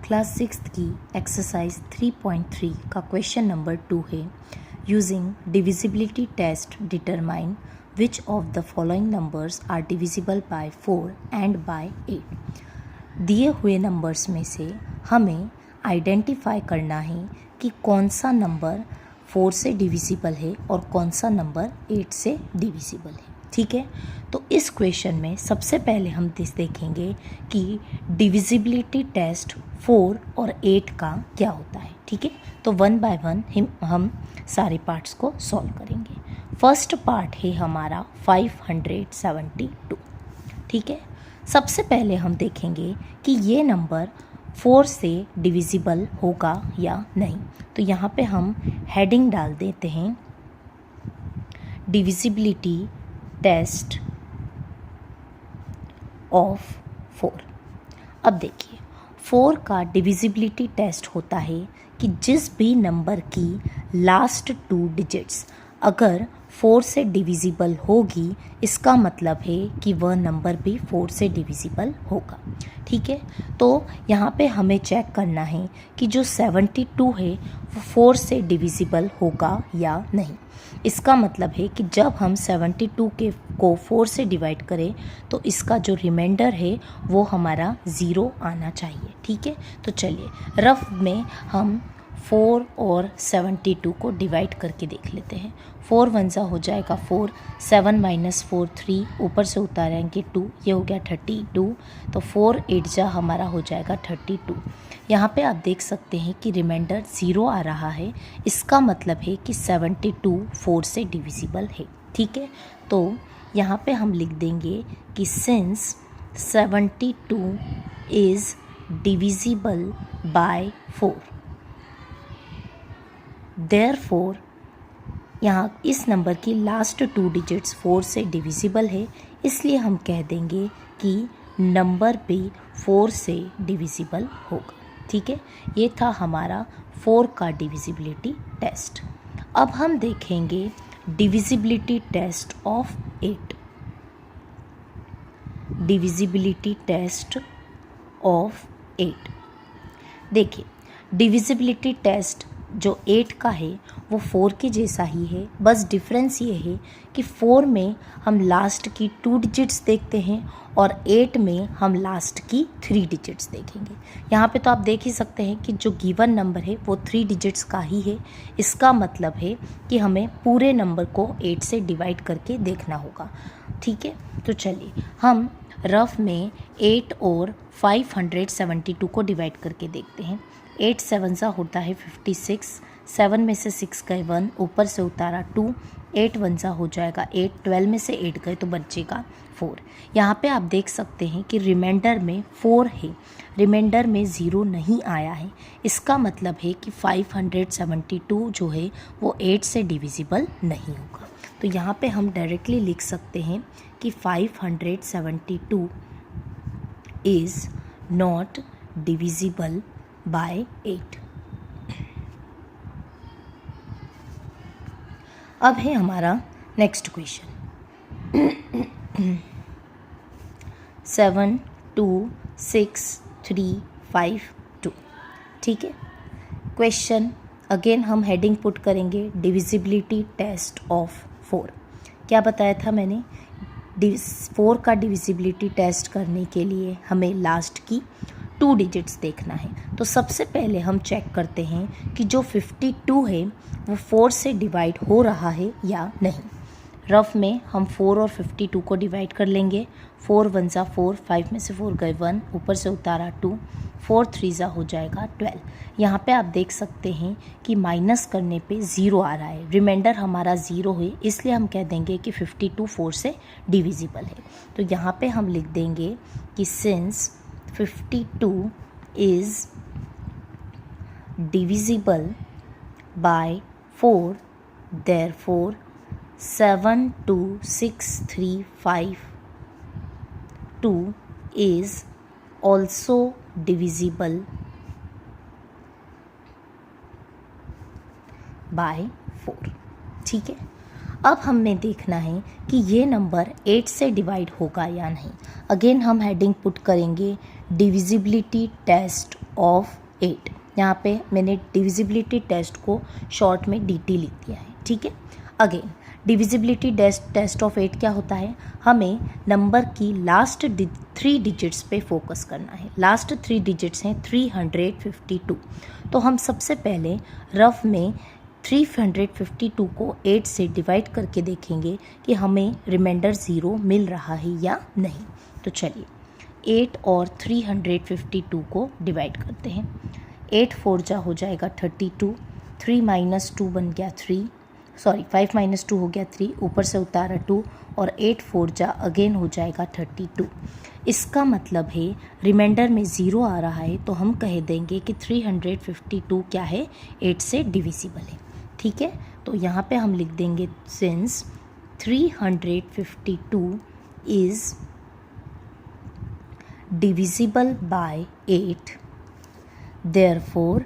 Class 6th की exercise 3.3 का question number 2 है। Using divisibility test determine which of the following numbers are divisible by 4 and by 8। दिए हुए numbers में से हमें आइडेंटिफाई करना है कि कौन सा नंबर 4 से डिविजिबल है और कौन सा नंबर 8 से डिविजिबल है। ठीक है, तो इस क्वेश्चन में सबसे पहले हम देखेंगे कि डिविजिबिलिटी टेस्ट 4 और 8 का क्या होता है। ठीक है, तो वन बाय वन हम सारे पार्ट्स को सॉल्व करेंगे। फर्स्ट पार्ट है हमारा 572। ठीक है, सबसे पहले हम देखेंगे कि ये नंबर 4 से डिविजिबल होगा या नहीं। तो यहाँ पे हम हेडिंग डाल देते हैं डिविजिबिलिटी टेस्ट ऑफ 4। अब देखिए 4 का डिविजिबिलिटी टेस्ट होता है कि जिस भी नंबर की लास्ट 2 डिजिट्स अगर 4 से डिविजिबल होगी, इसका मतलब है कि वह नंबर भी 4 से डिविजिबल होगा। ठीक है, तो यहाँ पे हमें चेक करना है कि जो 72 है वो 4 से डिविजिबल होगा या नहीं। इसका मतलब है कि जब हम 72 को 4 से डिवाइड करें तो इसका जो रिमाइंडर है वो हमारा 0 आना चाहिए। ठीक है, तो चलिए रफ में हम 4 और 72 को डिवाइड करके देख लेते हैं। 4 1 जा हो जाएगा 4, 7 माइनस 4 3, ऊपर से उतारेंगे 2, ये हो गया 32। तो 4 8 जा हमारा हो जाएगा 32। यहाँ पे आप देख सकते हैं कि रिमाइंडर 0 आ रहा है, इसका मतलब है कि 72 4 से डिविजिबल है। ठीक है, तो यहाँ पे हम लिख देंगे कि since 72 is divisible by 4, therefore यहाँ इस नंबर की लास्ट 2 डिजिट्स 4 से डिविजिबल है, इसलिए हम कह देंगे कि नंबर भी 4 से डिविजिबल होगा। ठीक है, ये था हमारा 4 का डिविजिबिलिटी टेस्ट। अब हम देखेंगे divisibility test of 8। Divisibility test of 8। देखिए डिविजिबिलिटी टेस्ट जो 8 का है वो 4 के जैसा ही है, बस डिफरेंस ये है कि 4 में हम लास्ट की 2 डिजिट्स देखते हैं और 8 में हम लास्ट की 3 डिजिट्स देखेंगे। यहाँ पे तो आप देख ही सकते हैं कि जो गिवन नंबर है वो 3 डिजिट्स का ही है। इसका मतलब है कि हमें पूरे नंबर को 8 से डिवाइड करके देखना होगा। ठीक है, तो चलिए हम रफ में 8 और 572 को डिवाइड करके देखते हैं। 8 7 सा होता है 56, 7 में से 6 गए 1, ऊपर से उतारा 2, 8 1 सा हो जाएगा 8, 12 में से 8 गए तो बचेगा 4। यहाँ पे आप देख सकते हैं कि रिमाइंडर में 4 है, रिमाइंडर में 0 नहीं आया है। इसका मतलब है कि 572 जो है वो 8 से डिविजिबल नहीं होगा। तो यहाँ पे हम डायरेक्टली लिख सकते हैं कि 572 इज़ नॉट डिविजिबल बाय 8। अब है हमारा नेक्स्ट क्वेश्चन 7 2 6 3 5 2। ठीक है, क्वेश्चन अगेन हम हेडिंग पुट करेंगे डिविजिबिलिटी टेस्ट ऑफ 4। क्या बताया था मैंने, 4 का डिविजिबिलिटी टेस्ट करने के लिए हमें लास्ट की 2 डिजिट्स देखना है। तो सबसे पहले हम चेक करते हैं कि जो 52 है वो 4 से डिवाइड हो रहा है या नहीं। रफ में हम 4 और 52 को डिवाइड कर लेंगे। 4 1 जा 4, 5 में से 4 गए 1, ऊपर से उतारा 2, 4 3 जा हो जाएगा 12। यहाँ पे आप देख सकते हैं कि माइनस करने पे 0 आ रहा है, रिमाइंडर हमारा 0 है, इसलिए हम कह देंगे कि 52 4 से डिविजिबल है। तो यहाँ पे हम लिख देंगे कि since 52 is divisible by 4, therefore 7 2 6 3 5 2 is also divisible by 4। ठीक है, अब हमें देखना है कि ये नंबर 8 से डिवाइड होगा या नहीं। अगेन हम हेडिंग पुट करेंगे डिविजिबिलिटी टेस्ट ऑफ 8। यहाँ पे मैंने डिविजिबिलिटी टेस्ट को शॉर्ट में DT लिख दिया है, ठीक है। अगेन डिविजिबिलिटी टेस्ट ऑफ 8 क्या होता है, हमें नंबर की लास्ट 3 डिजिट्स पे फोकस करना है। लास्ट 3 डिजिट्स हैं 352। तो हम सबसे पहले रफ में 352 को 8 से डिवाइड करके देखेंगे कि हमें रिमाइंडर 0 मिल रहा है या नहीं। तो चलिए 8 और 352 को डिवाइड करते हैं। 8 4 जा हो जाएगा 32, 3 माइनस 2 बन गया 3, सॉरी 5 माइनस 2 हो गया 3, ऊपर से उतारा 2, और 8 4 जा अगेन हो जाएगा 32। इसका मतलब है रिमाइंडर में 0 आ रहा है, तो हम कह देंगे कि 352 क्या है, 8 से डिविजिबल है, ठीक है। तो यहाँ पे हम लिख देंगे since 352 is divisible by 8, therefore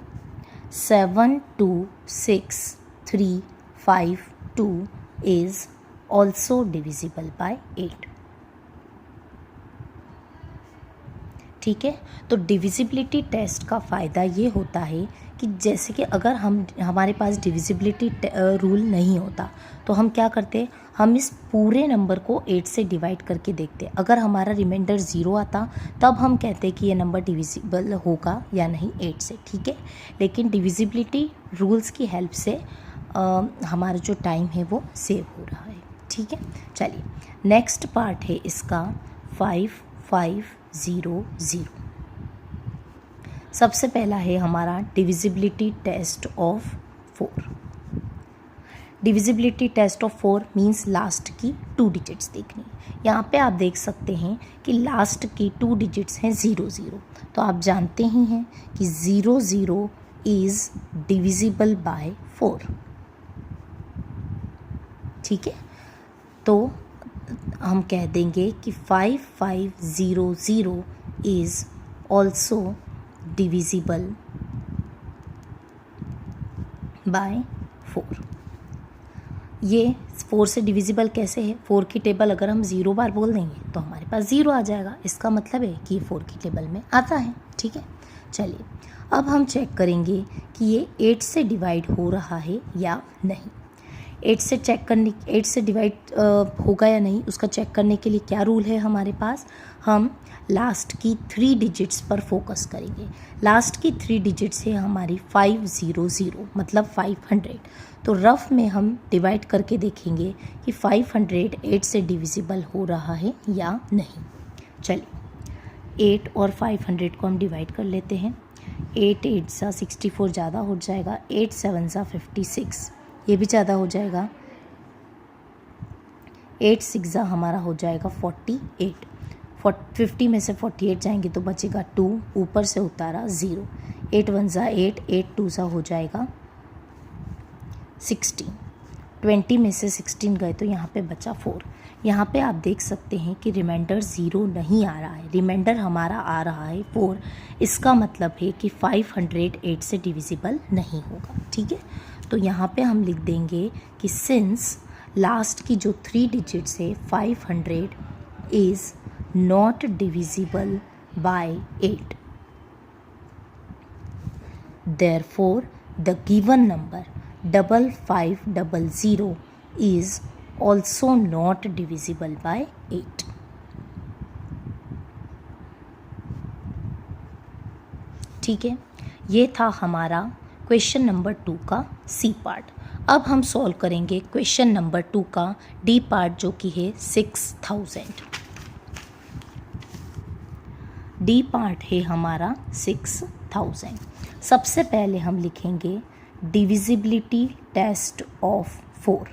72652 is also divisible by 8, ठीक है। तो डिविजिबिलिटी टेस्ट का फ़ायदा ये होता है कि जैसे कि अगर हमारे पास डिविजिबिलिटी रूल नहीं होता तो हम क्या करते, हम इस पूरे नंबर को 8 से डिवाइड करके देखते। अगर हमारा रिमाइंडर 0 आता तब हम कहते कि ये नंबर डिविजिबल होगा या नहीं 8 से, ठीक है। लेकिन डिविजिबिलिटी रूल्स की हेल्प से हमारा जो टाइम है वो सेव हो रहा है, ठीक है। चलिए नेक्स्ट पार्ट है इसका 5500। सबसे पहला है हमारा divisibility test of 4। Divisibility test of 4 means last की 2 डिजिट्स देखनी। यहाँ पे आप देख सकते हैं कि लास्ट की 2 डिजिट्स हैं 0 0। तो आप जानते ही हैं कि 0 0 इज़ डिविजिबल बाय 4, ठीक है। तो हम कह देंगे कि 5500 इज़ ऑल्सो डिविजिबल बाय 4। ये 4 से डिविजिबल कैसे है, 4 की टेबल अगर हम 0 बार बोल देंगे तो हमारे पास 0 आ जाएगा, इसका मतलब है कि ये 4 की टेबल में आता है, ठीक है। चलिए अब हम चेक करेंगे कि ये 8 से डिवाइड हो रहा है या नहीं। 8 से डिवाइड होगा या नहीं उसका चेक करने के लिए क्या रूल है हमारे पास, हम लास्ट की 3 डिजिट्स पर फोकस करेंगे। लास्ट की 3 डिजिट्स है हमारी 500 मतलब 500। तो रफ में हम डिवाइड करके देखेंगे कि 500 8 से डिविजिबल हो रहा है या नहीं। चलिए 8 और 500 को हम डिवाइड कर लेते हैं। 8 8 सा 64 ज़्यादा हो जाएगा, 8 7 सा 56 ये भी ज़्यादा हो जाएगा, 8 6 ज़ा हमारा हो जाएगा 48। 50 में से 48 जाएंगे तो बचेगा 2, ऊपर से उतारा 0, 8 1 ज़ा 8, 8 2 ज़ा हो जाएगा 16। 20 में से 16 गए तो यहाँ पे बचा 4। यहाँ पे आप देख सकते हैं कि रिमाइंडर 0 नहीं आ रहा है, रिमाइंडर हमारा आ रहा है 4। इसका मतलब है कि 500 8 से डिविजिबल नहीं होगा, ठीक है। तो यहाँ पे हम लिख देंगे कि सिंस लास्ट की जो 3 डिजिट्स है 500 is not divisible by 8, therefore the given number 5500 is also not divisible by 8, ठीक है। ये था हमारा क्वेश्चन नंबर 2 का सी पार्ट। अब हम सॉल्व करेंगे क्वेश्चन नंबर 2 का डी पार्ट जो कि है 6000। डी पार्ट है हमारा 6000। सबसे पहले हम लिखेंगे डिविजिबिलिटी टेस्ट ऑफ 4।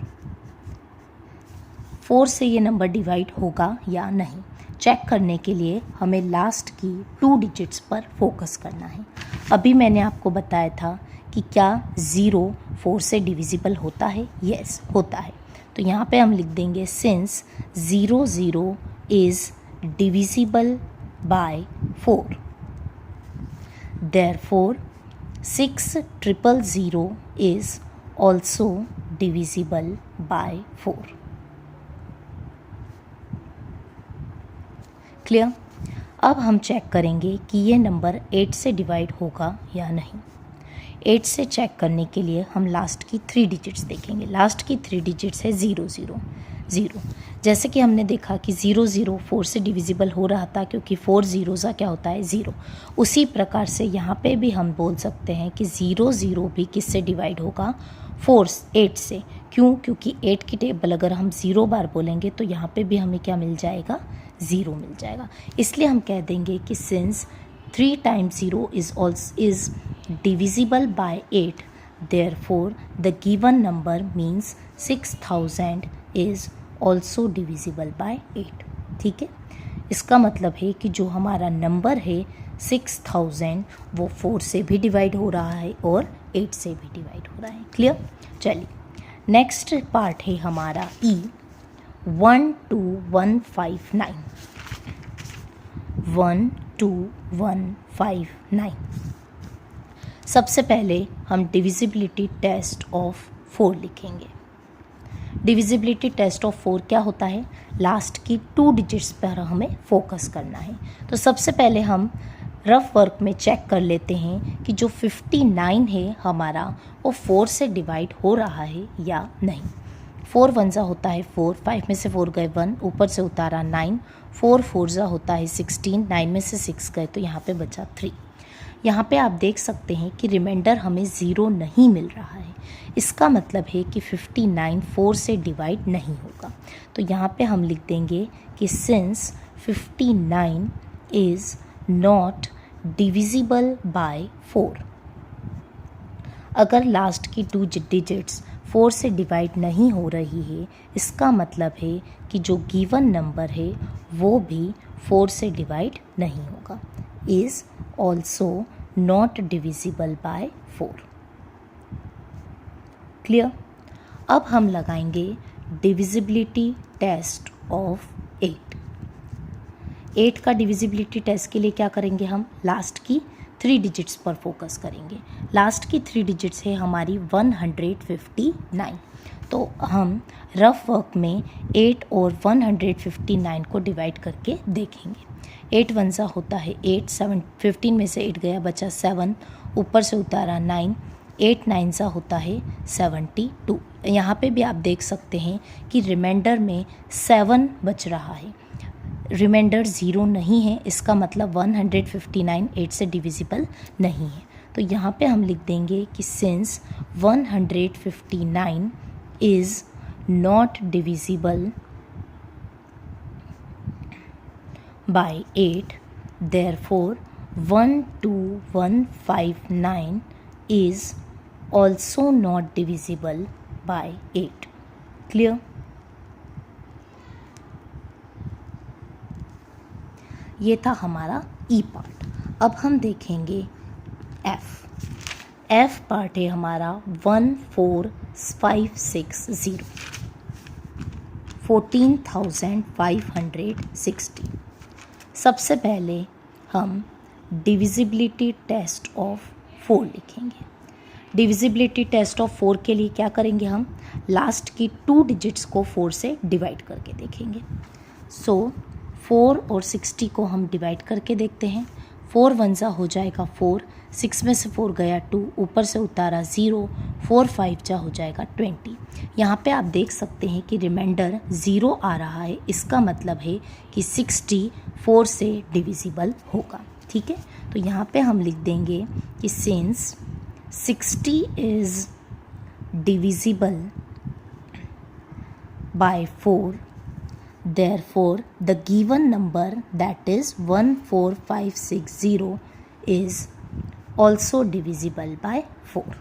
4 से ये नंबर डिवाइड होगा या नहीं चेक करने के लिए हमें लास्ट की 2 डिजिट्स पर फोकस करना है। अभी मैंने आपको बताया था कि क्या 0 4 से डिविजिबल होता है, यस होता है। तो यहाँ पे हम लिख देंगे since 0 0 is divisible by 4, therefore 6000 is also divisible by 4। Clear. अब हम चेक करेंगे कि ये नंबर 8 से डिवाइड होगा या नहीं। 8 से चेक करने के लिए हम लास्ट की 3 डिजिट्स देखेंगे। लास्ट की 3 डिजिट्स है 0 0 0। जैसे कि हमने देखा कि 0 0 4 से डिविजिबल हो रहा था, क्योंकि 4 ज़ीरोज़ा क्या होता है 0। उसी प्रकार से यहाँ पे भी हम बोल सकते हैं कि 0 0 भी किससे डिवाइड होगा, 8 से। क्यों? क्योंकि 8 की टेबल अगर हम 0 बार बोलेंगे तो यहाँ पे भी हमें क्या मिल जाएगा, 0 मिल जाएगा। इसलिए हम कह देंगे कि since 3 times 0 is divisible by 8, therefore the given number means 6000 is also divisible by 8। ठीक है, इसका मतलब है कि जो हमारा नंबर है 6000 वो 4 से भी डिवाइड हो रहा है और 8 से भी डिवाइड हो रहा है। क्लियर? चलिए नेक्स्ट पार्ट है हमारा ई 12159। 12159। सबसे पहले हम डिविजिबिलिटी टेस्ट ऑफ 4 लिखेंगे। डिविजिबिलिटी टेस्ट ऑफ 4 क्या होता है, लास्ट की 2 डिजिट्स पर हमें फोकस करना है। तो सबसे पहले हम रफ वर्क में चेक कर लेते हैं कि जो 59 है हमारा वो 4 से डिवाइड हो रहा है या नहीं। 4 1 ज़ा होता है 4, 5 में से 4 गए 1, ऊपर से उतारा 9, 4 4 ज़ा होता है 16, 9 में से 6 गए तो यहाँ पे बचा 3। यहाँ पे आप देख सकते हैं कि रिमाइंडर हमें 0 नहीं मिल रहा है। इसका मतलब है कि 59 4 से डिवाइड नहीं होगा। तो यहाँ पे हम लिख देंगे कि since 59 is not divisible by 4। अगर लास्ट की 2 डिजिट्स 4 से डिवाइड नहीं हो रही है, इसका मतलब है कि जो गिवन नंबर है वो भी 4 से डिवाइड नहीं होगा, is also not divisible by 4। Clear? अब हम लगाएंगे डिविजिबिलिटी टेस्ट ऑफ 8। 8 का डिविजिबिलिटी टेस्ट के लिए क्या करेंगे, हम लास्ट की 3 डिजिट्स पर फोकस करेंगे। लास्ट की 3 डिजिट्स है हमारी 159। तो हम रफ वर्क में 8 और 159 को डिवाइड करके देखेंगे। 8 1 ज़ा होता है 8, 7 15 में से 8 गया बचा 7, ऊपर से उतारा 9, 8 9 ज़ा होता है 72। यहाँ पे भी आप देख सकते हैं कि रिमाइंडर में 7 बच रहा है, रिमाइंडर 0 नहीं है। इसका मतलब 159 8 से डिविजिबल नहीं है। तो यहाँ पे हम लिख देंगे कि since 159 is not divisible by 8, therefore 12159 is also not divisible by 8। Clear? ये था हमारा ई पार्ट। अब हम देखेंगे एफ। एफ पार्ट है हमारा 14560, 14,560। सबसे पहले हम डिविजिबिलिटी टेस्ट ऑफ 4 लिखेंगे। डिविजिबिलिटी टेस्ट ऑफ 4 के लिए क्या करेंगे, हम लास्ट की 2 डिजिट्स को 4 से डिवाइड करके देखेंगे। सो 4 और 60 को हम डिवाइड करके देखते हैं। 4 1 ज़ा हो जाएगा 4, 6 में से 4 गया 2, ऊपर से उतारा 0, 4 5 ज़ा हो जाएगा 20। यहाँ पे आप देख सकते हैं कि रिमाइंडर 0 आ रहा है। इसका मतलब है कि 60 4 से डिविजिबल होगा। ठीक है, तो यहाँ पे हम लिख देंगे कि since 60 is divisible by 4, therefore the given number, that is 14560, is also divisible by 4।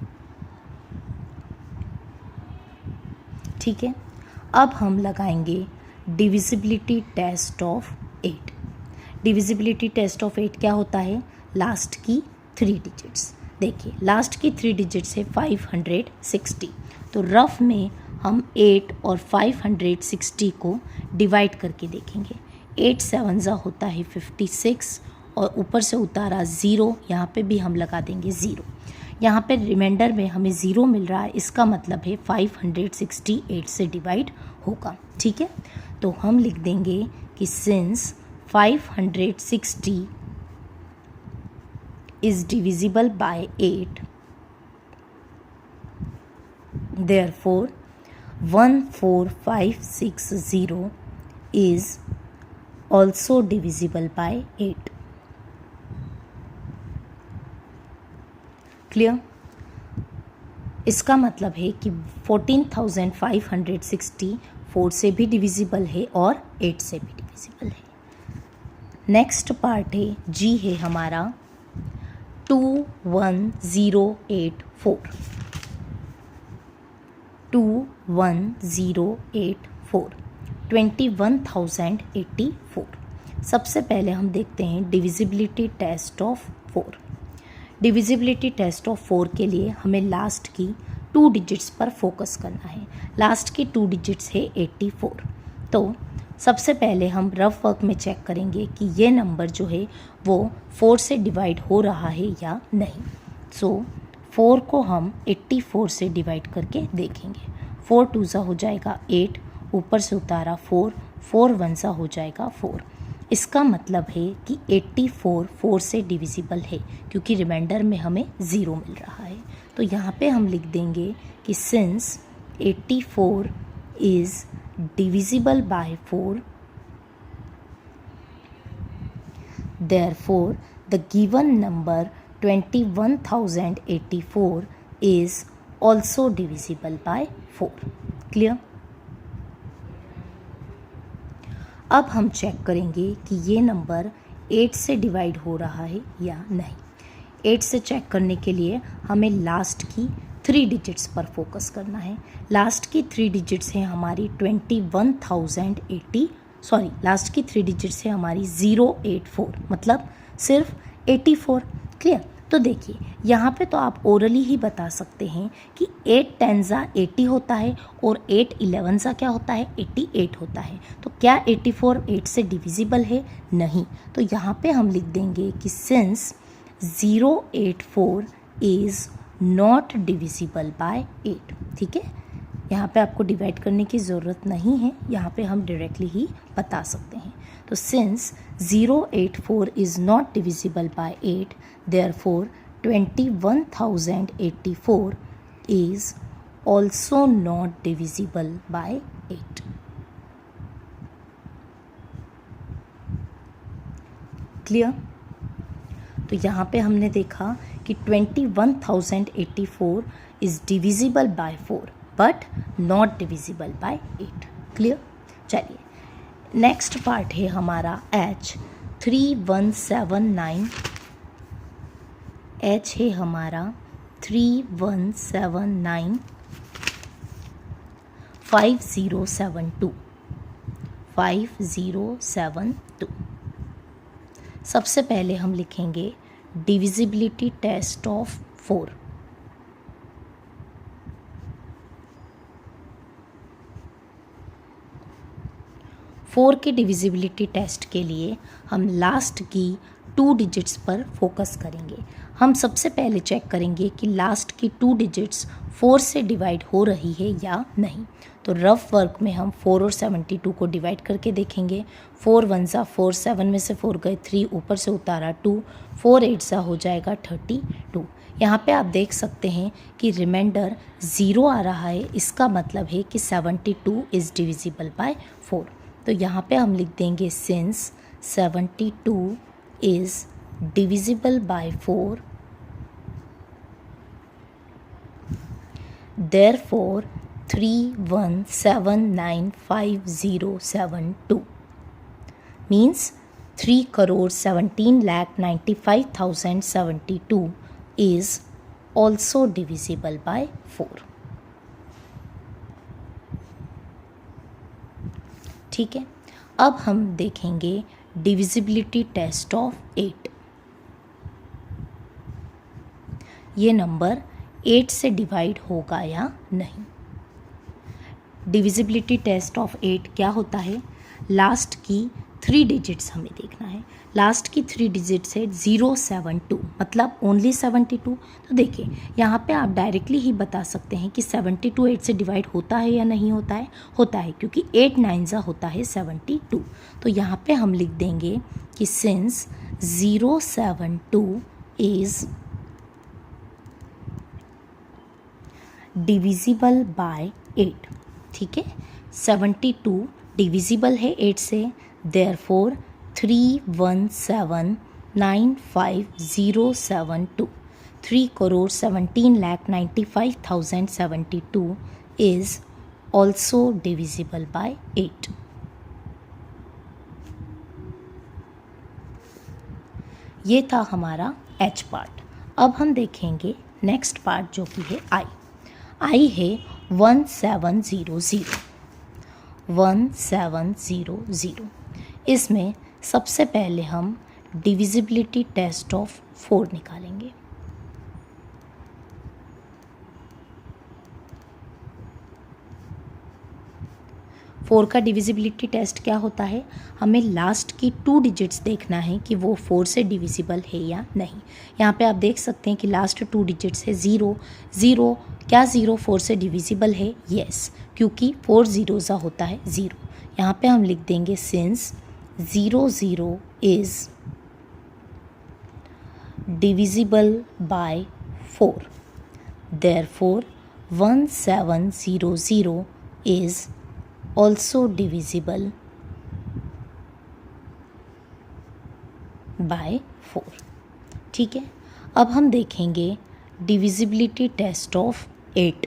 ठीक है, अब हम लगाएंगे divisibility test of 8। Divisibility test of 8 क्या होता है, लास्ट की 3 डिजिट्स। देखिए लास्ट की 3 डिजिट्स है 560। तो रफ में हम 8 और 560 को डिवाइड करके देखेंगे। 8 7 ज़ा होता है 56 और ऊपर से उतारा 0, यहाँ पे भी हम लगा देंगे 0। यहाँ पे रिमाइंडर में हमें 0 मिल रहा है। इसका मतलब है 568 से डिवाइड होगा। ठीक है, तो हम लिख देंगे कि since 560 is divisible by 8, therefore 14560 is also divisible by 8. Clear? इसका मतलब है कि 14,560 4 से भी डिविजिबल है और 8 से भी डिविजिबल है। नेक्स्ट पार्ट है जी, है हमारा 21084। 21084 21,084। सबसे पहले हम देखते हैं divisibility test of 4। Divisibility test of 4 के लिए हमें लास्ट की 2 डिजिट्स पर फोकस करना है। लास्ट की 2 डिजिट्स है 84। तो सबसे पहले हम रफ वर्क में चेक करेंगे कि ये नंबर जो है वो 4 से डिवाइड हो रहा है या नहीं। सो 4 को हम 84 से डिवाइड करके देखेंगे। 4 2 सा हो जाएगा 8, ऊपर से उतारा 4, 4 1 सा हो जाएगा 4। इसका मतलब है कि 84 4 से डिविजिबल है, क्योंकि रिमाइंडर में हमें 0 मिल रहा है। तो यहाँ पे हम लिख देंगे कि since 84 is divisible by 4, therefore the given number 21,084 is also divisible by 4. Clear? अब हम चेक करेंगे कि ये नंबर 8 से डिवाइड हो रहा है या नहीं। 8 से चेक करने के लिए हमें लास्ट की 3 डिजिट्स पर फोकस करना है। लास्ट की 3 डिजिट्स हैं हमारी 21,080, सॉरी लास्ट की 3 डिजिट्स है हमारी 084, मतलब सिर्फ 84। क्लियर? तो देखिए यहाँ पे तो आप ओरली ही बता सकते हैं कि 8 10 80 होता है और 8 11 सा क्या होता है, 88 होता है। तो क्या 84 8 से डिविजिबल है? नहीं। तो यहाँ पे हम लिख देंगे कि since 084 is not divisible by 8। ठीक है, यहाँ पे आपको डिवाइड करने की ज़रूरत नहीं है, यहाँ पे हम डायरेक्टली ही बता सकते हैं। तो since 084 is not divisible by 8, therefore 21,084 is also not divisible by 8। Clear? तो यहाँ पे हमने देखा कि 21,084 is divisible by 4 but not divisible by 8। Clear? चलिए नेक्स्ट पार्ट है हमारा H 3179। H है हमारा 3179 5072 5072। सबसे पहले हम लिखेंगे डिविजिबिलिटी टेस्ट ऑफ 4। के डिविजिबिलिटी टेस्ट के लिए हम लास्ट की 2 डिजिट्स पर फोकस करेंगे। हम सबसे पहले चेक करेंगे कि लास्ट की 2 डिजिट्स 4 से डिवाइड हो रही है या नहीं। तो रफ वर्क में हम 4 और 72 को डिवाइड करके देखेंगे। 4 1 सा 4, 7 में से 4 गए 3, ऊपर से उतारा 2, 4 8 सा हो जाएगा 32। यहाँ पे आप देख सकते हैं कि रिमाइंडर 0 आ रहा है, इसका मतलब है कि 72 इज़ डिविजिबल बाय 4। तो यहाँ पे हम लिख देंगे since 72 is divisible by 4, therefore 31795072 means 3,17,95,072 is also divisible by 4. ठीक है, अब हम देखेंगे डिविजिबिलिटी टेस्ट ऑफ 8। ये नंबर 8 से डिवाइड होगा या नहीं। डिविजिबिलिटी टेस्ट ऑफ 8 क्या होता है? लास्ट की 3 डिजिट्स हमें देखना है। लास्ट की 3 डिजिट्स है 072, मतलब ओनली 72। तो देखिए यहाँ पे आप डायरेक्टली ही बता सकते हैं कि 72 8 से डिवाइड होता है या नहीं होता है। होता है, क्योंकि 8 9 होता है 72। तो यहाँ पे हम लिख देंगे कि सिंस 072 इज़ डिविजिबल बाय 8। ठीक है, 72 डिविजिबल है 8 से, therefore 31795,072 3,17,95,072 is also divisible by 8। ये था हमारा H पार्ट। अब हम देखेंगे नेक्स्ट पार्ट जो कि है I है 1700। इसमें सबसे पहले हम डिविजिबिलिटी टेस्ट ऑफ 4 निकालेंगे। फोर का डिविजिबिलिटी टेस्ट क्या होता है? हमें लास्ट की 2 डिजिट्स देखना है कि वो 4 से डिविजिबल है या नहीं। यहाँ पे आप देख सकते हैं कि लास्ट 2 डिजिट्स है 0 0। क्या 0 4 से डिविजिबल है? यस, क्योंकि 4 ज़ीरोज़ा होता है 0। यहाँ पे हम लिख देंगे since 0 is divisible by 4, therefore 1700 is also divisible by 4। ठीक है, अब हम देखेंगे डिविजिबिलिटी टेस्ट ऑफ 8।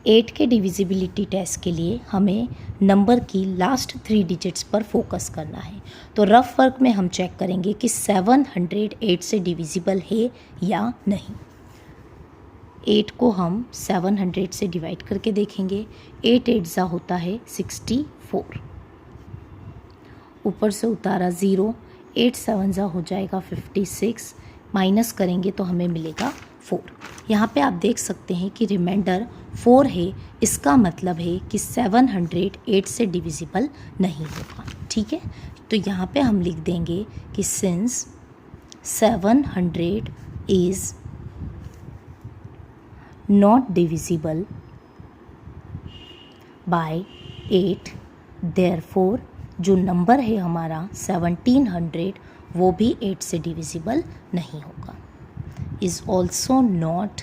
एट के डिविजिबिलिटी टेस्ट के लिए हमें नंबर की लास्ट 3 डिजिट्स पर फोकस करना है। तो रफ वर्क में हम चेक करेंगे कि 708 से डिविजिबल है या नहीं। 8 को हम 700 से डिवाइड करके देखेंगे। 8 8 होता है 64, ऊपर से उतारा 0, 8 7 हो जाएगा 56, माइनस करेंगे तो हमें मिलेगा 4। यहाँ पे आप देख सकते हैं कि रिमाइंडर 4 है, इसका मतलब है कि 708 से डिविजिबल नहीं होगा। ठीक है, तो यहाँ पे हम लिख देंगे कि since 700 is not divisible by 8, therefore जो नंबर है हमारा 1700 वो भी 8 से डिविजिबल नहीं होगा। Is also not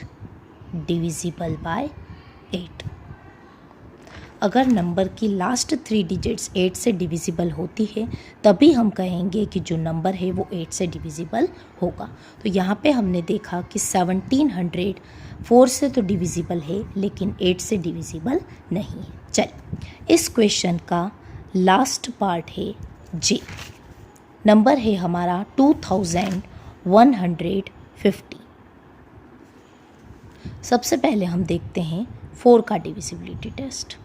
divisible by 8। अगर नंबर की लास्ट 3 डिजिट्स 8 से डिविजिबल होती है तभी हम कहेंगे कि जो नंबर है वो 8 से डिविजिबल होगा। तो यहाँ पे हमने देखा कि 1700 4 से तो डिविजिबल है लेकिन 8 से डिविजिबल नहीं है। चलिए, इस क्वेश्चन का लास्ट पार्ट है जे। नंबर है हमारा 2150। सबसे पहले हम देखते हैं 4 का डिविजिबिलिटी टेस्ट।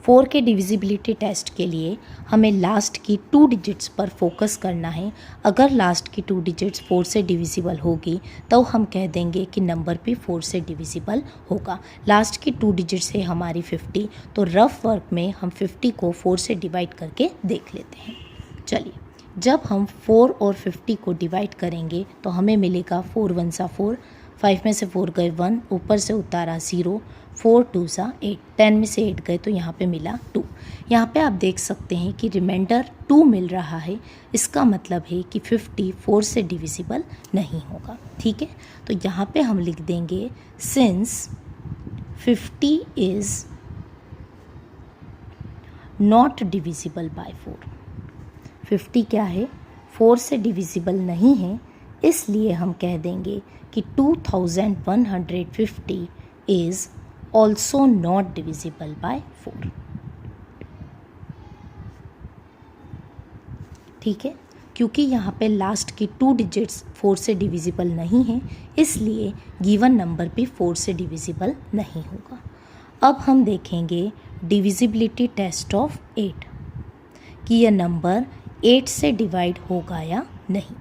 फोर के डिविजिबिलिटी टेस्ट के लिए हमें लास्ट की 2 डिजिट्स पर फोकस करना है। अगर लास्ट की 2 डिजिट्स 4 से डिविजिबल होगी तो हम कह देंगे कि नंबर भी 4 से डिविजिबल होगा। लास्ट की 2 डिजिट्स है हमारी 50, तो रफ वर्क में हम 50 को 4 से डिवाइड करके देख लेते हैं। चलिए, जब हम 4 और 50 को डिवाइड करेंगे तो हमें मिलेगा 4 1 4, 5 में से 4 गए 1, ऊपर से उतारा 0, 4 2 8, 10 में से 8 गए तो यहाँ पे मिला 2। यहाँ पे आप देख सकते हैं कि रिमाइंडर 2 मिल रहा है, इसका मतलब है कि 50 4 से डिविजिबल नहीं होगा। ठीक है, तो यहाँ पे हम लिख देंगे since 50 is not divisible by 4। 50 क्या है? 4 से डिविजिबल नहीं है, इसलिए हम कह देंगे कि 2150 is also not divisible by 4। ठीक है, क्योंकि यहाँ पे लास्ट की 2 डिजिट्स 4 से डिविजिबल नहीं है, इसलिए गिवन नंबर भी 4 से डिविजिबल नहीं होगा। अब हम देखेंगे डिविजिबिलिटी टेस्ट ऑफ 8 कि यह नंबर 8 से डिवाइड होगा या नहीं।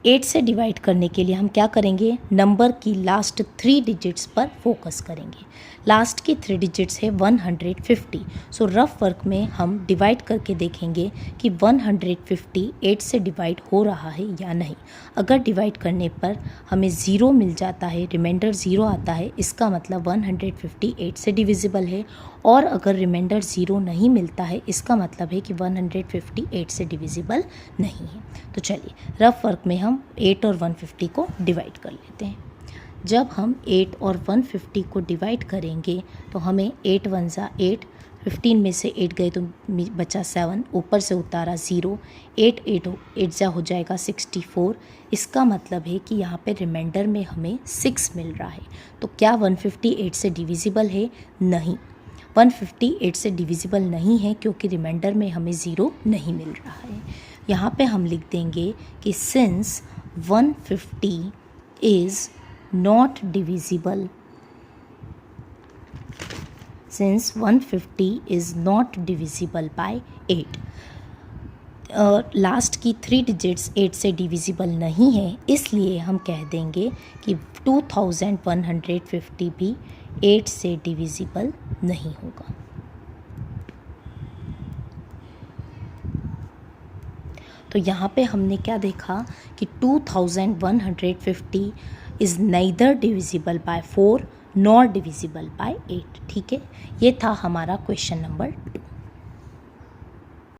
8 से डिवाइड करने के लिए हम क्या करेंगे, नंबर की लास्ट 3 डिजिट्स पर फोकस करेंगे। लास्ट की 3 डिजिट्स है 150। सो रफ वर्क में हम डिवाइड करके देखेंगे कि 150 8 से डिवाइड हो रहा है या नहीं। अगर डिवाइड करने पर हमें 0 मिल जाता है, रिमाइंडर 0 आता है, इसका मतलब 150 8 से डिविजिबल है। और अगर रिमाइंडर 0 नहीं मिलता है, इसका मतलब है कि 150 8 से डिविजिबल नहीं है। तो चलिए रफ वर्क में हम 8 और 150 को डिवाइड कर लेते हैं। जब हम 8 और 150 को डिवाइड करेंगे तो हमें 8 1 ज़ा 8, 15 में से 8 गए तो बचा 7, ऊपर से उतारा 0, 8 8 ज़ा हो जाएगा 64। इसका मतलब है कि यहाँ पे रिमाइंडर में हमें 6 मिल रहा है। तो क्या 150 8 से डिविजिबल है? नहीं, 150 8 से डिविजिबल नहीं है क्योंकि रिमाइंडर में हमें 0 नहीं मिल रहा है। यहाँ पे हम लिख देंगे कि since 150 is not divisible, since 150 is not divisible by 8, last की 3 डिजिट्स 8 से डिविजिबल नहीं है, इसलिए हम कह देंगे कि 2150 भी 8 से डिविजिबल नहीं होगा। तो यहाँ पे हमने क्या देखा कि 2150 is neither divisible by 4 nor divisible by 8। ठीक है, ये था हमारा क्वेश्चन नंबर 2।